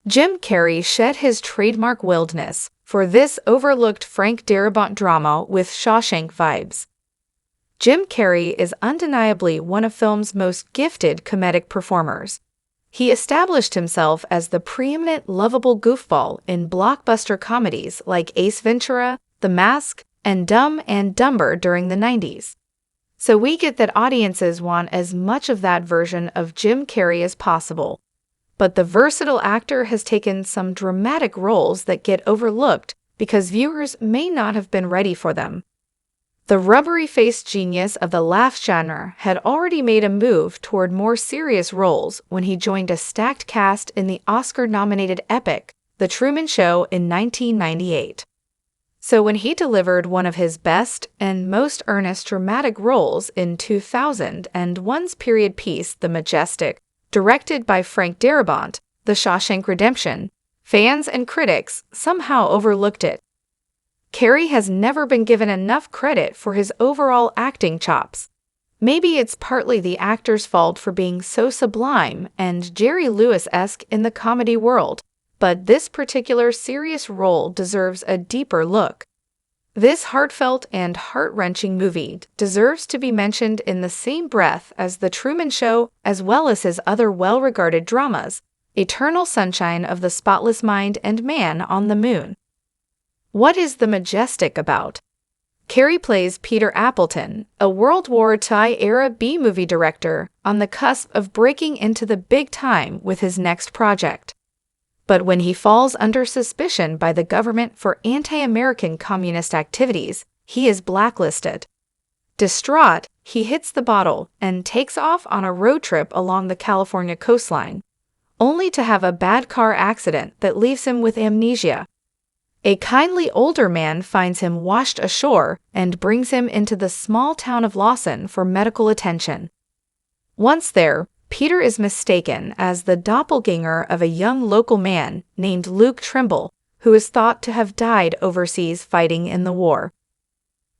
Jim Carrey shed his trademark wildness for this overlooked Frank Darabont drama with Shawshank vibes. Jim Carrey is undeniably one of film's most gifted comedic performers. He established himself as the preeminent lovable goofball in blockbuster comedies like Ace Ventura, The Mask, and Dumb and Dumber during the 90s. So we get that audiences want as much of that version of Jim Carrey as possible. But the versatile actor has taken some dramatic roles that get overlooked because viewers may not have been ready for them. The rubbery-faced genius of the laugh genre had already made a move toward more serious roles when he joined a stacked cast in the Oscar-nominated epic, The Truman Show in 1998. So when he delivered one of his best and most earnest dramatic roles in 2001's period piece The Majestic, directed by Frank Darabont, The Shawshank Redemption, fans and critics somehow overlooked it. Carrey has never been given enough credit for his overall acting chops. Maybe it's partly the actor's fault for being so sublime and Jerry Lewis-esque in the comedy world, but this particular serious role deserves a deeper look. This heartfelt and heart-wrenching movie deserves to be mentioned in the same breath as The Truman Show as well as his other well-regarded dramas, Eternal Sunshine of the Spotless Mind and Man on the Moon. What is The Majestic about? Carrey plays Peter Appleton, a World War II-era B-movie director on the cusp of breaking into the big time with his next project. But when he falls under suspicion by the government for anti-American communist activities, he is blacklisted. Distraught, he hits the bottle and takes off on a road trip along the California coastline, only to have a bad car accident that leaves him with amnesia. A kindly older man finds him washed ashore and brings him into the small town of Lawson for medical attention. Once there, Peter is mistaken as the doppelganger of a young local man named Luke Trimble, who is thought to have died overseas fighting in the war.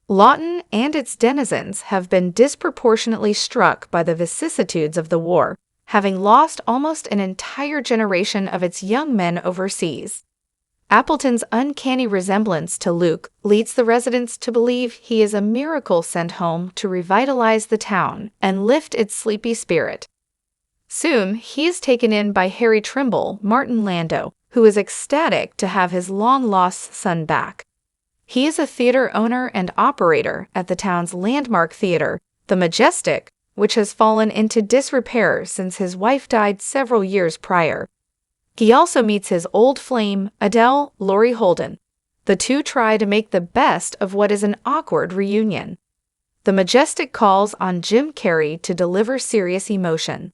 Lawton and its denizens have been disproportionately struck by the vicissitudes of the war, having lost almost an entire generation of its young men overseas. Appleton's uncanny resemblance to Luke leads the residents to believe he is a miracle sent home to revitalize the town and lift its sleepy spirit. Soon, he is taken in by Harry Trimble, Martin Landau, who is ecstatic to have his long-lost son back. He is a theater owner and operator at the town's landmark theater, The Majestic, which has fallen into disrepair since his wife died several years prior. He also meets his old flame, Adele Laurie Holden. The two try to make the best of what is an awkward reunion. The Majestic calls on Jim Carrey to deliver serious emotion.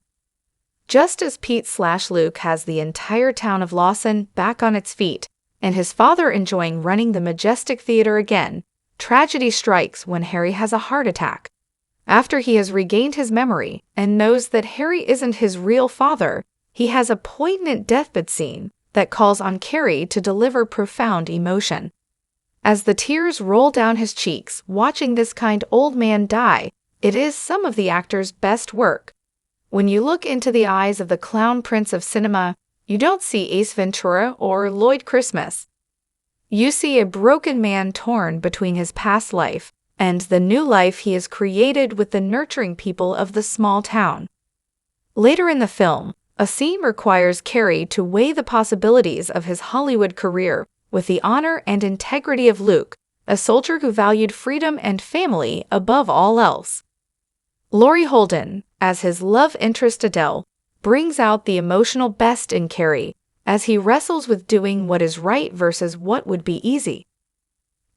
Just as Pete/Luke has the entire town of Lawson back on its feet, and his father enjoying running the Majestic Theater again, tragedy strikes when Harry has a heart attack. After he has regained his memory and knows that Harry isn't his real father, he has a poignant deathbed scene that calls on Carrey to deliver profound emotion. As the tears roll down his cheeks watching this kind old man die, it is some of the actor's best work. When you look into the eyes of the clown prince of cinema, you don't see Ace Ventura or Lloyd Christmas. You see a broken man torn between his past life and the new life he has created with the nurturing people of the small town. Later in the film, a scene requires Carrey to weigh the possibilities of his Hollywood career with the honor and integrity of Luke, a soldier who valued freedom and family above all else. Laurie Holden, as his love interest Adele, brings out the emotional best in Carrey as he wrestles with doing what is right versus what would be easy.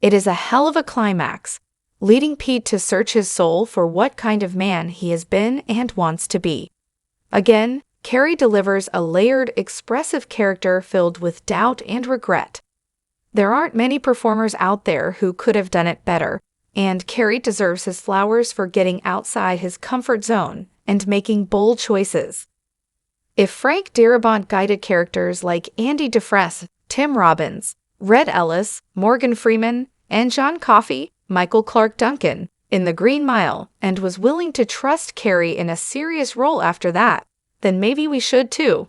It is a hell of a climax, leading Pete to search his soul for what kind of man he has been and wants to be. Again, Carrey delivers a layered, expressive character filled with doubt and regret. There aren't many performers out there who could have done it better, and Carrey deserves his flowers for getting outside his comfort zone and making bold choices. If Frank Darabont guided characters like Andy Dufresne, Tim Robbins, Red Ellis, Morgan Freeman, and John Coffey, Michael Clark Duncan, in The Green Mile, and was willing to trust Carrey in a serious role after that, then maybe we should too.